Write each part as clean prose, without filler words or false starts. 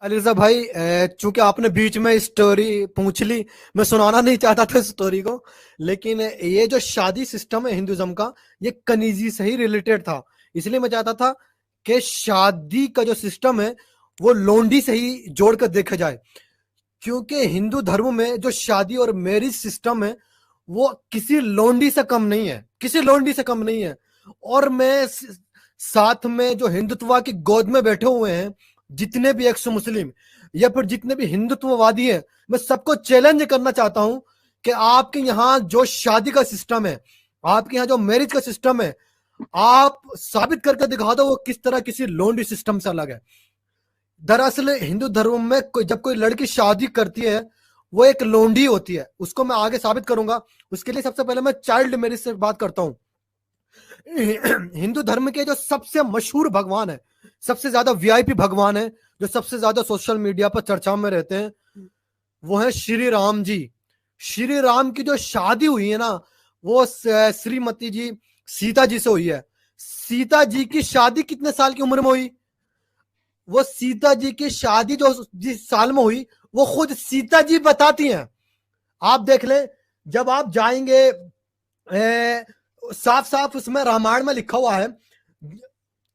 Alireza भाई, चूंकि आपने बीच में स्टोरी पूछ ली, मैं सुनाना नहीं चाहता था स्टोरी को, लेकिन ये जो शादी सिस्टम है हिंदुज्म का, ये कनीजी से ही रिलेटेड था। इसलिए मैं चाहता था कि शादी का जो सिस्टम है वो लोंडी से ही जोड़कर देखा जाए, क्योंकि हिंदू धर्म में जो शादी और मैरिज सिस्टम है वो किसी लोंडी से कम नहीं है, किसी लोंडी से कम नहीं है। और मैं साथ में जो हिंदुत्व की गोद में बैठे हुए हैं, जितने भी एक्स मुस्लिम या फिर जितने भी हिंदुत्ववादी हैं, मैं सबको चैलेंज करना चाहता हूं कि आपके यहाँ जो शादी का सिस्टम है, आपके यहाँ जो मैरिज का सिस्टम है, आप साबित करके दिखा दो वो किस तरह किसी लोंडी सिस्टम से अलग है। दरअसल हिंदू धर्म में जब कोई लड़की शादी करती है वो एक लोंडी होती है, उसको मैं आगे साबित करूंगा। उसके लिए सबसे पहले मैं चाइल्ड मैरिज से बात करता हूं। हिंदू धर्म के जो सबसे मशहूर भगवान है, सबसे ज्यादा वीआईपी भगवान है, जो सबसे ज्यादा सोशल मीडिया पर चर्चा में रहते हैं, वो है श्री राम जी। श्री राम की जो शादी हुई है ना, वो श्रीमती जी सीता जी से हुई है। सीता जी की शादी कितने साल की उम्र में हुई? वो सीता जी की शादी जो जिस साल में हुई वो खुद सीता जी बताती हैं। आप देख ले, जब आप जाएंगे, साफ साफ उसमें रामायण में लिखा हुआ है,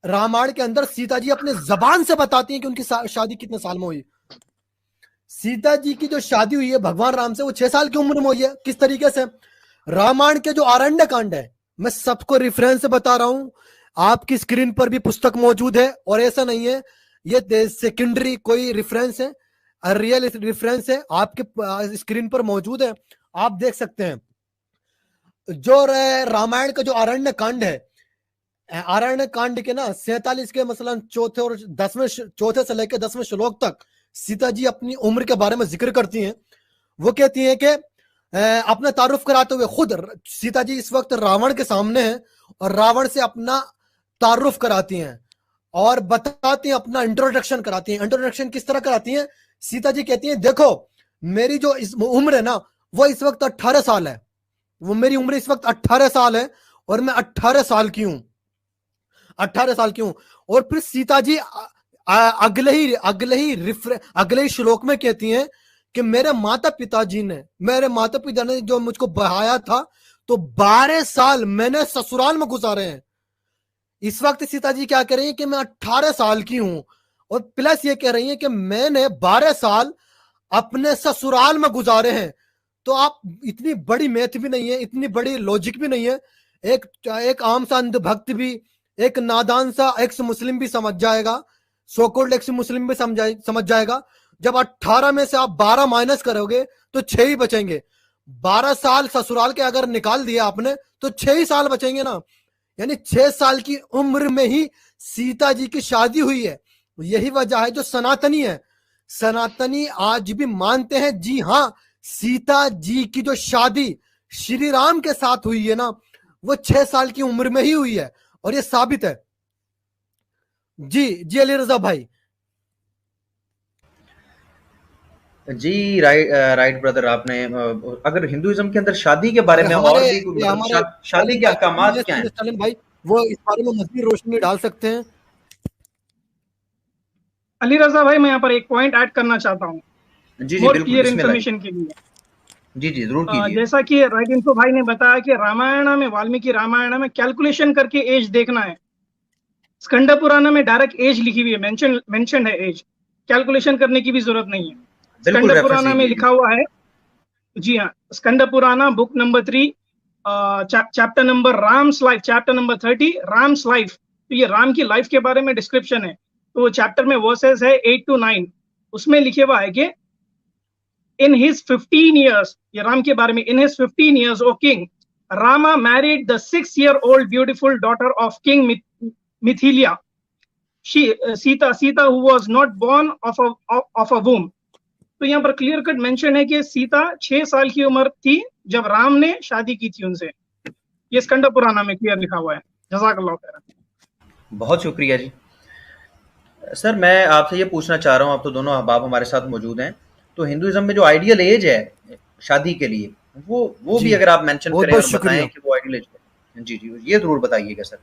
रामायण के अंदर सीता जी अपने जबान से बताती हैं कि उनकी शादी कितने साल में हुई। सीता जी की जो शादी हुई है भगवान राम से, वो 6 साल की उम्र में हुई है। किस तरीके से? रामायण के जो आरण्य कांड है, मैं सबको रेफरेंस बता रहा हूं, आपकी स्क्रीन पर भी पुस्तक मौजूद है, और ऐसा नहीं है ये सेकेंडरी कोई रेफरेंस है, रियल रेफरेंस है, आपके स्क्रीन पर मौजूद है, आप देख सकते हैं। जो रामायण का जो आरण्य कांड है, आरण्य कांड के ना 47 के मसलन चौथे और 10वें, चौथे से लेकर 10वें श्लोक तक सीता जी अपनी उम्र के बारे में जिक्र करती हैं। वो कहती हैं कि अपना तारुफ कराते हुए, खुद सीता जी इस वक्त रावण के सामने हैं और रावण से अपना तारुफ कराती हैं और बताती हैं, अपना इंट्रोडक्शन कराती हैं। इंट्रोडक्शन किस तरह कराती हैं? सीता जी कहती हैं, देखो मेरी जो इस उम्र है ना, वो इस वक्त 18 साल है, वो मेरी उम्र इस वक्त 18 साल है और मैं 18 साल की हूं, 18 साल की हूं। और फिर सीता जी अगले ही श्लोक में कहती हैं कि मेरे माता पिता ने जो मुझको बहाया था, तो 12 साल मैंने ससुराल में गुजारे हैं। इस वक्त सीता जी क्या कह रही है कि मैं 18 साल की हूं, और प्लस ये कह रही है कि मैंने 12 साल अपने ससुराल में गुजारे हैं। तो आप, इतनी बड़ी मैथ भी नहीं है, इतनी बड़ी लॉजिक भी नहीं है, एक आम सा अंधभक्त भी, एक नादान सा एक्स मुस्लिम भी समझ जाएगा, सो कॉल्ड एक्स मुस्लिम भी समझ जाएगा। जब 18 में से आप 12 माइनस करोगे तो 6 ही बचेंगे। 12 साल ससुराल के अगर निकाल दिया आपने तो 6 ही साल बचेंगे ना, यानी 6 साल की उम्र में ही सीता जी की शादी हुई है। यही वजह है जो सनातनी है, सनातनी आज भी मानते हैं, जी हाँ, सीता जी की जो शादी श्री राम के साथ हुई है ना, वो 6 साल की उम्र में ही हुई है, और ये साबित है। जी जी अली रजा भाई। जी राइट ब्रदर, आपने अगर हिंदुइज्म के अंदर शादी के बारे में हमारे और भी मतलब हमारे शादी के अहकामात क्या हैं? स्टालिन भाई, वो इस बारे में मजीद रोशनी डाल सकते हैं। अली रजा भाई, मैं यहाँ पर एक पॉइंट ऐड करना चाहता हूँ जी जी मोर बिल्कुल, क्लियर बिस्मिल्लाह जी। इन्फॉर्मेशन के लिए। जी जी जरूर कीजिए। जैसा कि राइट इन्फो भाई ने बताया कि रामायण में, वाल्मीकि रामायण में कैलकुलेशन करके एज देखना है। स्कंद पुराण में डायरेक्ट एज लिखी हुई है, मेंशन है एज, कैलकुलेशन करने की भी जरूरत नहीं है। बिल्कुल स्कंद रेफरेंस पुराण में दीजिए जी। लिखा हुआ है, जी हाँ, Skanda Purana book number 3, chapter number Ram's life, chapter number 30 Ram's life. तो ये राम की लाइफ के बारे में डिस्क्रिप्शन है। तो चैप्टर में वर्सेस है 8 to 9, उसमें लिखे हुआ है कि in his 15 years, ये राम के बारे में, in his 15 years, O king, Rama married the 6-year-old beautiful daughter of King Mithilia. Sita, who was not born of a womb. तो यहाँ पर क्लियर कट मेंशन है कि सीता 6 साल की उम्र थी जब राम ने शादी की थी उनसे। ये स्कंद पुराण में क्लियर लिखा हुआ है। जज़ाकल्लाह खैर। बहुत शुक्रिया जी। सर मैं आपसे ये पूछना चाह रहा हूँ, आप तो दोनों अहबाब हमारे साथ मौजूद हैं, तो हिंदुइज्म में जो आइडियल एज है शादी के लिए, वो भी अगर आप मेंशन बहुत करें बहुत और शुक्रिया। बताएं कि वो आइडियल एज है। जी जी, ये जरूर बताइएगा सर।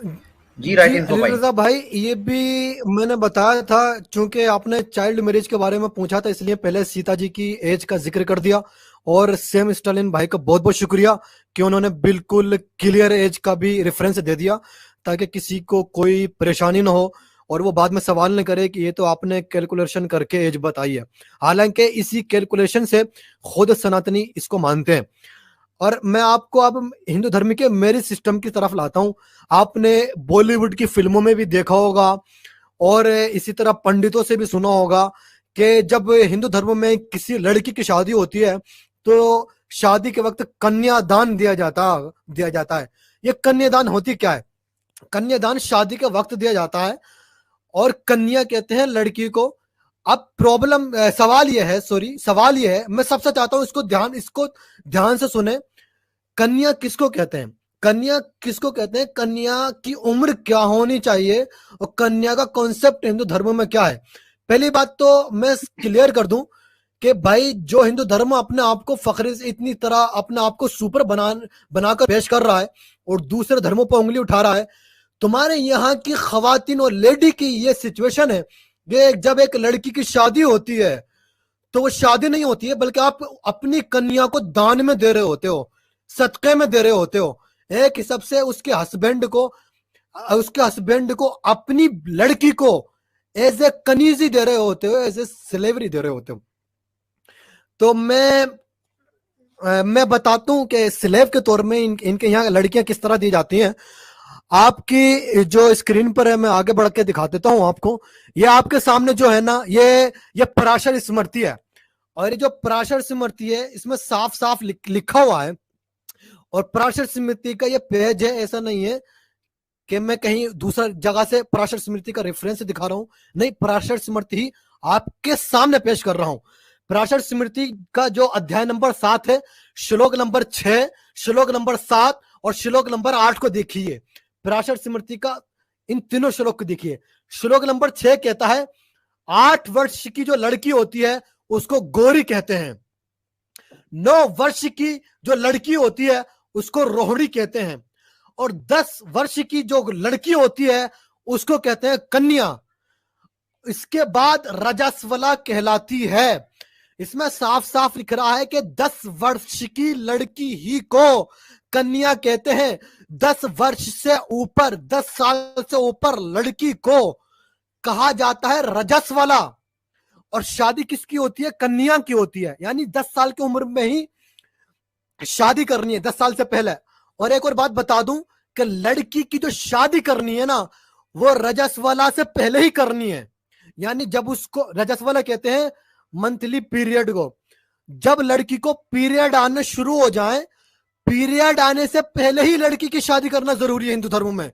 जी राइट जी इन्फो अली भाई। रजा भाई, ये भी मैंने बताया था, चूंकि आपने चाइल्ड मैरिज के बारे में पूछा था इसलिए पहले सीता जी की एज का जिक्र कर दिया। और सेम स्टालिन भाई का बहुत बहुत शुक्रिया कि उन्होंने बिल्कुल क्लियर एज का भी रेफरेंस दे दिया, ताकि किसी को कोई परेशानी ना हो और वो बाद में सवाल न करे कि ये तो आपने कैलकुलेशन करके एज बताई है। हालांकि इसी कैलकुलेशन से खुद सनातनी इसको मानते हैं। और मैं आपको अब हिंदू धर्म के मैरिज सिस्टम की तरफ लाता हूं। आपने बॉलीवुड की फिल्मों में भी देखा होगा और इसी तरह पंडितों से भी सुना होगा कि जब हिंदू धर्म में किसी लड़की की शादी होती है तो शादी के वक्त कन्यादान दिया जाता है। ये कन्यादान होती क्या है? कन्यादान शादी के वक्त दिया जाता है और कन्या कहते हैं लड़की को। अब सवाल ये है, मैं सबसे चाहता हूं इसको ध्यान से सुने। कन्या किसको कहते हैं? कन्या किसको कहते हैं? कन्या की उम्र क्या होनी चाहिए और कन्या का कॉन्सेप्ट हिंदू धर्म में क्या है? पहली बात तो मैं क्लियर कर दूं कि भाई जो हिंदू धर्म अपने आप को फख्र से इतनी तरह अपने आप को सुपर बनाकर पेश कर रहा है और दूसरे धर्मों पर उंगली उठा रहा है, तुम्हारे यहाँ की खवातीन और लेडी की ये सिचुएशन है कि जब एक लड़की की शादी होती है तो वो शादी नहीं होती है, बल्कि आप अपनी कन्या को दान में दे रहे होते हो, सदक़े में दे रहे होते हो। एक हिसाब से उसके हस्बैंड को अपनी लड़की को एज ए कनीजी दे रहे होते हो, एज ए स्लेवरी दे रहे होते हो। तो मैं बताता हूं कि स्लेव के तौर में इनके यहाँ लड़कियां किस तरह दी जाती हैं। आपकी जो स्क्रीन पर है, मैं आगे बढ़ के दिखा देता हूं आपको। ये आपके सामने जो है ना, ये पराशर स्मृति है। और ये जो पराशर स्मृति है इसमें साफ साफ लिखा हुआ है। और पराशर स्मृति का ये पेज है, ऐसा नहीं है कि मैं कहीं दूसरा जगह से पराशर स्मृति का रेफरेंस दिखा रहा हूं। नहीं, पराशर स्मृति ही आपके सामने पेश कर रहा हूं। पराशर स्मृति का जो अध्याय नंबर 7 है, श्लोक नंबर 6, श्लोक नंबर 7 और श्लोक नंबर 8 को देखिए। पराशर स्मृति का इन तीनों श्लोक को देखिए। श्लोक नंबर 6 कहता है 8 वर्ष की जो लड़की होती है उसको गौरी कहते हैं। 9 वर्ष की जो लड़की होती है उसको रोहिणी कहते हैं। और 10 वर्ष की जो लड़की होती है उसको कहते हैं कन्या। इसके बाद रजस्वला कहलाती है। इसमें साफ साफ लिख रहा है कि 10 वर्ष की लड़की ही को कन्या कहते हैं। 10 वर्ष से ऊपर, 10 साल से ऊपर लड़की को कहा जाता है रजस्वला। और शादी किसकी होती है? कन्या की होती है। यानी 10 साल की उम्र में ही शादी करनी है, 10 साल से पहले। और एक और बात बता दूं कि लड़की की जो शादी करनी है ना, वो रजस्वला से पहले ही करनी है। यानी जब उसको रजस्वला कहते हैं मंथली पीरियड को, जब लड़की को पीरियड आने शुरू हो जाए, पीरियड आने से पहले ही लड़की की शादी करना जरूरी है हिंदू धर्म में।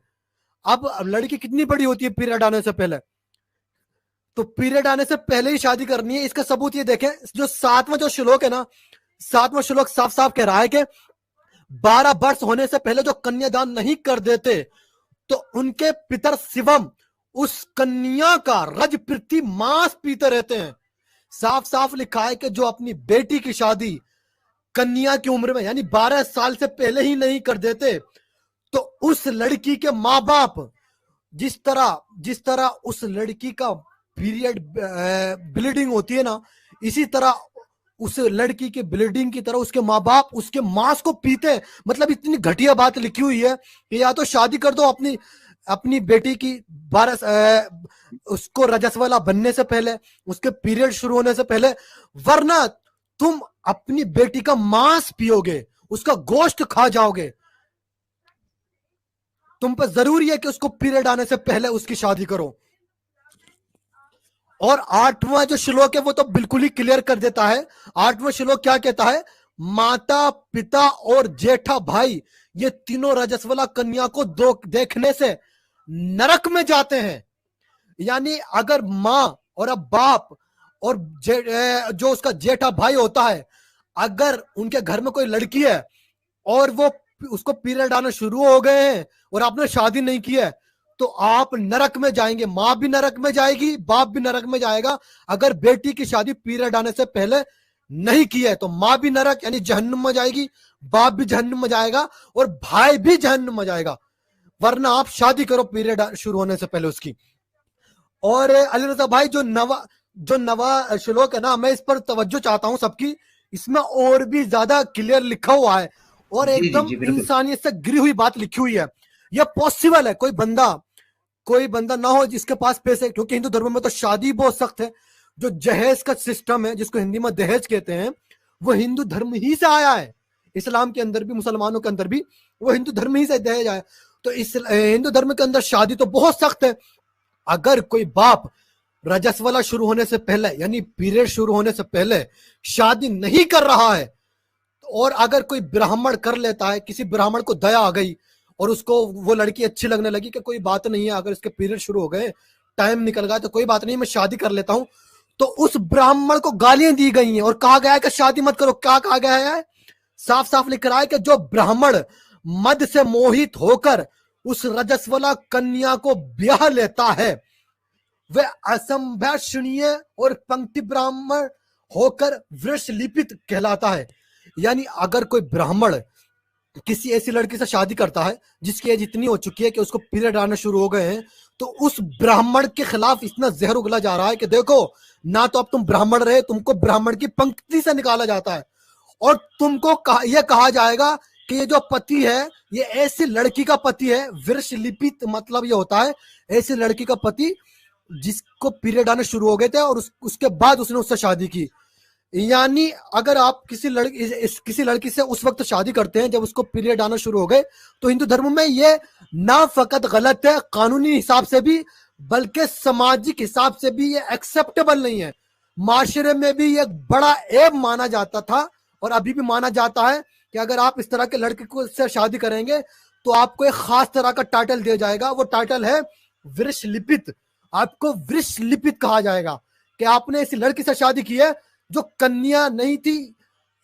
अब लड़की कितनी बड़ी होती है पीरियड आने से पहले? तो पीरियड आने से पहले ही शादी करनी है। इसका सबूत ये देखें, जो 7वां जो श्लोक है ना, 7वां श्लोक साफ साफ कह रहा है कि 12 वर्ष होने से पहले जो कन्यादान नहीं कर देते तो उनके पितर शिवम उस कन्या का रजपृथ्वी मांस पीते रहते हैं। साफ साफ लिखा है कि जो अपनी बेटी की शादी कन्या की उम्र में यानी 12 साल से पहले ही नहीं कर देते तो उस लड़की के माँ बाप जिस तरह उस लड़की का पीरियड ब्लीडिंग होती है ना, इसी तरह उस लड़की की ब्लीडिंग की तरह उसके माँ बाप उसके मांस को पीते हैं। मतलब इतनी घटिया बात लिखी हुई है कि या तो शादी कर दो अपनी बेटी की 12 उसको रजस्वला बनने से पहले, उसके पीरियड शुरू होने से पहले, वरना तुम अपनी बेटी का मांस पियोगे, उसका गोश्त खा जाओगे। तुम पर जरूरी है कि उसको पीरियड आने से पहले उसकी शादी करो। और 8वां जो श्लोक है वो तो बिल्कुल ही क्लियर कर देता है। 8वां श्लोक क्या कहता है? माता पिता और जेठा भाई ये तीनों रजस्वला कन्या को देखने से नरक में जाते हैं। यानी अगर माँ और अब बाप और जो उसका जेठा भाई होता है, अगर उनके घर में कोई लड़की है और वो उसको पीरियड आना शुरू हो गए हैं और आपने शादी नहीं की है तो आप नरक में जाएंगे। माँ भी नरक में जाएगी, बाप भी नरक में जाएगा। अगर बेटी की शादी पीरियड आने से पहले नहीं की है तो माँ भी नरक यानी जहन्नुम में जाएगी, बाप भी जहन्नुम में जाएगा और भाई भी जहन्नुम में जाएगा। वरना आप शादी करो पीरियड शुरू होने से पहले उसकी। और अली रजा भाई जो नवा श्लोक है ना, मैं इस पर तवज्जो चाहता हूं सबकी, इसमें और भी ज्यादा क्लियर लिखा हुआ है और जी जी एकदम जी बिल्कुल। इंसानियत से गिरी हुई बात लिखी हुई है। यह पॉसिबल है कोई बंदा ना हो जिसके पास पैसे, क्योंकि हिंदू धर्म में तो शादी बहुत सख्त है। जो जहेज का सिस्टम है, जिसको हिंदी में दहेज कहते हैं, वो हिंदू धर्म ही से आया है। इस्लाम के अंदर भी, मुसलमानों के अंदर भी वो हिंदू धर्म ही से दहेज आया। तो इस हिंदू धर्म के अंदर शादी तो बहुत सख्त है। अगर कोई बाप रजस्वला शुरू होने से पहले, यानी पीरियड शुरू होने से पहले शादी नहीं कर रहा है, और अगर कोई ब्राह्मण कर लेता है, किसी ब्राह्मण को दया आ गई और उसको वो लड़की अच्छी लगने लगी कि कोई बात नहीं है, अगर इसके पीरियड शुरू हो गए, टाइम निकल गया तो कोई बात नहीं, मैं शादी कर लेता हूं, तो उस ब्राह्मण को गालियां दी गई हैं और कहा गया है कि शादी मत करो। क्या कहा गया है? साफ साफ लिख रहा है कि जो ब्राह्मण मद से मोहित होकर उस रजस्वला कन्या को ब्याह लेता है वह असंभाषणीय और पंक्ति ब्राह्मण होकर वृक्ष लिपित कहलाता है। यानी अगर कोई ब्राह्मण किसी ऐसी लड़की से शादी करता है जिसकी एज इतनी हो चुकी है कि उसको पीरियड आने शुरू हो गए हैं, तो उस ब्राह्मण के खिलाफ इतना जहर उगला जा रहा है कि देखो, ना तो अब तुम ब्राह्मण रहे, तुमको ब्राह्मण की पंक्ति से निकाला जाता है, और तुमको यह कहा जाएगा कि ये जो पति है ये ऐसी लड़की का पति है। वृक्ष लिपित मतलब ये होता है ऐसी लड़की का पति जिसको पीरियड आने शुरू हो गए थे और उसके बाद उसने उससे शादी की। यानी अगर आप किसी लड़की से उस वक्त शादी करते हैं जब उसको पीरियड आना शुरू हो गए, तो हिंदू धर्म में ये ना फकत गलत है कानूनी हिसाब से भी, बल्कि सामाजिक हिसाब से भी ये एक्सेप्टेबल नहीं है। माशरे में भी ये बड़ा ऐब माना जाता था और अभी भी माना जाता है कि अगर आप इस तरह के लड़के को से शादी करेंगे तो आपको एक खास तरह का टाइटल दिया जाएगा। वो टाइटल है वृक्ष लिपित। आपको वृक्ष लिपित कहा जाएगा कि आपने इस लड़की से शादी की है जो कन्या नहीं थी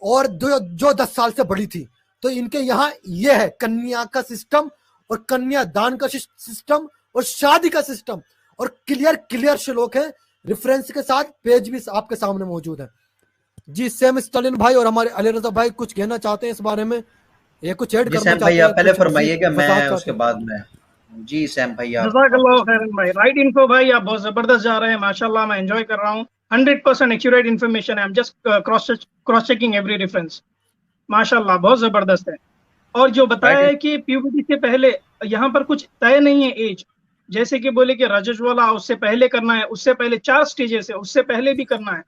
और जो 10 साल से बड़ी थी। तो इनके यहाँ ये है कन्या का सिस्टम और कन्यादान का सिस्टम और शादी का सिस्टम, और क्लियर श्लोक है रेफरेंस के साथ, पेज भी आपके सामने मौजूद है। जी सैम स्टालिन भाई और हमारे अली रजा भाई कुछ कहना चाहते हैं इस बारे में, ये कुछ ऐड करना सैम चाहते भाई हैं? आप पहले कुछ फरमाइएगा, मैं वजाहत उसके चाहते बाद में। जी सैम भाई आप। जज़ाकल्लाह खैरन भाई, राइट इन्फो भाई, आप बहुत जबरदस्त जा रहे हैं माशाल्लाह, मैं एंजॉय कर रहा हूँ। 100% एक्यूरेट इन्फॉर्मेशन है, I am just cross checking every reference, माशाल्लाह बहुत जबरदस्त है। और जो बताया है कि प्यूबर्टी से पहले यहाँ पर कुछ तय नहीं है एज, जैसे कि बोले कि रजस्वला उससे पहले करना है, उससे पहले 4 स्टेजेस है, उससे पहले भी करना है,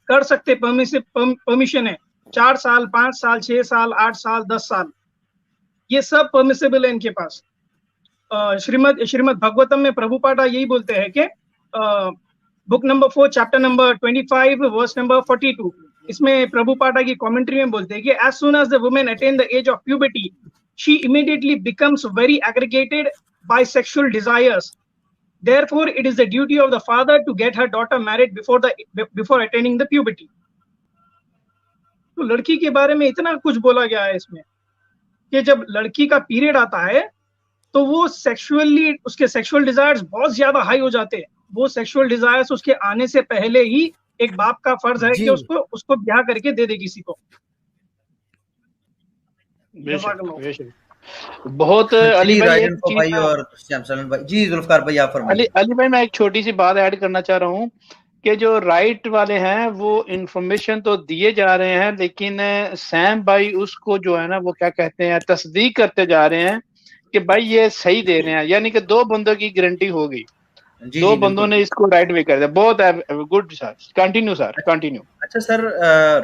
कर सकते, परमिशन है। 4 साल, 5 साल, 6 साल, 8 साल, 10 साल, ये सब परमिसेबल है इनके पास। श्रीमद भगवतम में प्रभुपादा यही बोलते हैं कि book number 4 chapter number 25 verse number 42, इसमें प्रभुपादा की कमेंट्री में बोलते हैं कि as soon as the woman attain the age of puberty she immediately becomes very aggregated by sexual desires, therefore it is the duty of the father to get her daughter married before attaining the puberty। तो लड़की के बारे में इतना कुछ बोला गया है इसमें कि जब लड़की का पीरियड आता है तो वो सेक्सुअली उसके सेक्सुअल डिजायर्स बहुत ज्यादा हाई हो जाते हैं। वो सेक्सुअल डिजायर्स उसके आने से पहले ही एक बाप का फर्ज है कि उसको ब्याह करके दे दे किसी को। बहुत अली भाई और शमसलन भाई। जी जुल्फकार भाई आप फरमाइए। अली भाई मैं एक छोटी सी बात ऐड करना चाह रहा हूँ कि जो राइट वाले हैं वो इंफॉर्मेशन तो दिए जा रहे हैं, लेकिन सैम भाई उसको जो है ना वो क्या कहते हैं तस्दीक करते जा रहे हैं कि भाई ये सही दे रहे हैं, यानी कि 2 बंदों की गारंटी होगी, 2 बंदों ने इसको राइट वे कर दिया। बहुत good sir, continue sir, continue. अच्छा सर,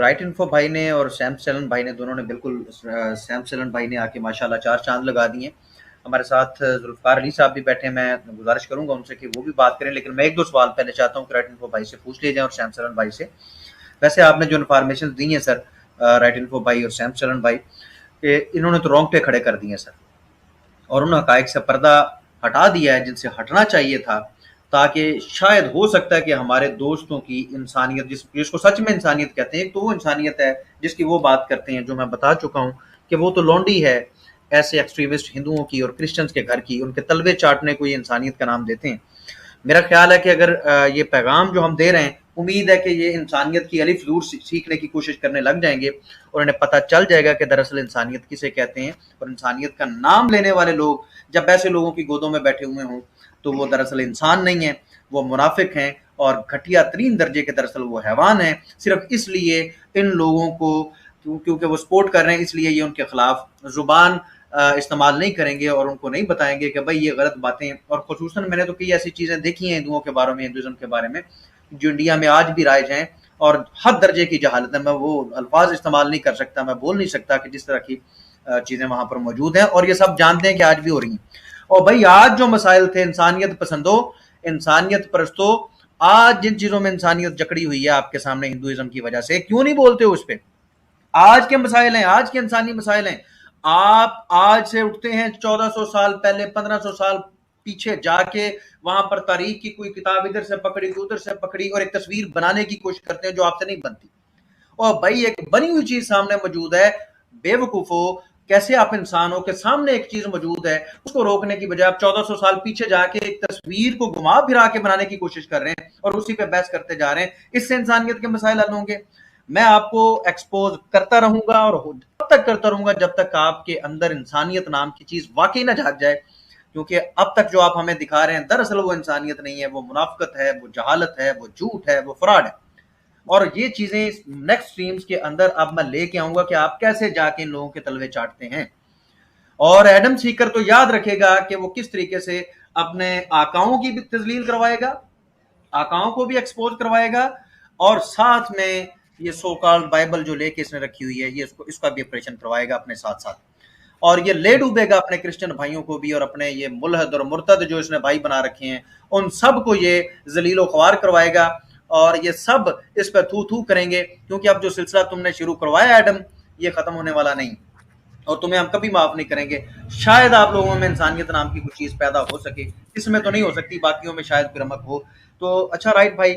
राइट इन्फो भाई ने और सैम सलन भाई ने, दोनों ने बिल्कुल, सैम सलन भाई ने आके माशाल्लाह 4 चांद लगा दिए। हमारे साथ जुल्फकार अली साहब भी बैठे हैं, मैं गुजारिश करूंगा उनसे कि वो भी बात करें, लेकिन मैं 1-2 सवाल पहले चाहता हूँ कि राइट इन्फो भाई से पूछ लिए जाए और सैम सलन भाई से। वैसे आपने जो इन्फॉर्मेशन दी है सर, राइट इन्फो भाई और सैम सलन भाई, इन्होंने तो रोंगटे खड़े कर दिए सर, और उन हकायक से पर्दा हटा दिया है जिनसे हटना चाहिए था, ताकि शायद हो सकता है कि हमारे दोस्तों की इंसानियत, जिसको सच में इंसानियत कहते हैं, एक तो वो इंसानियत है जिसकी वो बात करते हैं, जो मैं बता चुका हूँ कि वो तो लौंडी है ऐसे एक्सट्रीमिस्ट हिंदुओं की और क्रिश्चियंस के घर की, उनके तलबे चाटने को ये इंसानियत का नाम देते हैं। मेरा ख्याल है कि अगर ये पैगाम जो हम दे रहे हैं, उम्मीद है कि ये इंसानियत की अलिफ ज़ूर सीखने की कोशिश करने लग जाएंगे और इन्हें पता चल जाएगा कि दरअसल इंसानियत किसे कहते हैं, और इंसानियत का नाम लेने वाले लोग जब ऐसे लोगों की गोदों में बैठे हुए हों तो वो दरअसल इंसान नहीं है, वो मुनाफिक हैं और घटिया तरीन दर्जे के दरअसल वो हैवान हैं। सिर्फ इसलिए इन लोगों को क्योंकि वो सपोर्ट कर रहे हैं, इसलिए ये उनके खिलाफ जुबान इस्तेमाल नहीं करेंगे और उनको नहीं बताएंगे कि भाई ये गलत बातें। और खुसूसन मैंने तो कई ऐसी चीजें देखी हैं हिंदुओं के बारे में, हिंदुइज्म के बारे में, जो इंडिया में आज भी राइज हैं और हद दर्जे की जहालत है। मैं वो अल्फाज इस्तेमाल नहीं कर सकता, मैं बोल नहीं सकता कि जिस तरह की चीजें वहां पर मौजूद हैं, और ये सब जानते हैं कि आज भी हो रही हैं। और भाई आज जो मसाइल थे इंसानियत पसंदो, इंसानियत परस्तों, आज जिन चीजों में इंसानियत जकड़ी हुई है आपके सामने हिंदुइज्म की वजह से, क्यों नहीं बोलते उस पर? आज के मसाइल हैं, आज के इंसानी मसाइल हैं। आप आज से उठते हैं 1400 साल पहले, 1500 साल पीछे जाके वहां पर तारीख की कोई किताब इधर से पकड़ी, उधर से पकड़ी और एक तस्वीर बनाने की कोशिश करते हैं जो आपसे नहीं बनती। और भाई एक बनी हुई चीज सामने मौजूद है, बेवकूफो, कैसे आप इंसानों के सामने एक चीज मौजूद है, उसको रोकने की बजाय आप 1400 साल पीछे जाके एक तस्वीर को घुमा फिरा के बनाने की कोशिश कर रहे हैं और उसी पे बहस करते जा रहे हैं। इससे इंसानियत के मसाइल हल होंगे? मैं आपको एक्सपोज करता रहूंगा और तब तक करता रहूंगा जब तक आपके अंदर इंसानियत नाम की चीज वाकई ना झांक जाए। क्योंकि अब तक जो आप हमें दिखा रहे हैं दरअसल वो इंसानियत नहीं है, वो मुनाफिकत है, वो जहालत है, वो झूठ है, वो फ्रॉड है। और ये चीजें नेक्स्ट स्ट्रीम्स के अंदर अब मैं लेके आऊंगा कि आप कैसे जाके इन लोगों के तलवे चाटते हैं। और एडम सीकर तो याद रखेगा कि वो किस तरीके से अपने आकाओं की भी तजलील करवाएगा, आकाओं को भी एक्सपोज करवाएगा, और साथ में ये सो कॉल्ड बाइबल जो लेके इसने रखी हुई है, ये इसका भी ऑपरेशन करवाएगा अपने साथ साथ। और ये ले डूबेगा अपने क्रिश्चियन भाइयों को भी, और अपने ये मुल्हद और मुर्तद जो इसने भाई बना रखे हैं उन सब को ये जलीलो ख्वार करवाएगा। और ये सब इस पर थू थू करेंगे, क्योंकि अब जो सिलसिला तुमने शुरू करवाया एडम, ये खत्म होने वाला नहीं और तुम्हें हम कभी माफ नहीं करेंगे। शायद आप लोगों में इंसानियत नाम की कुछ चीज पैदा हो सके, इसमें तो नहीं हो सकती, बाकियों में शायद फिर रमक हो। तो अच्छा राइट भाई,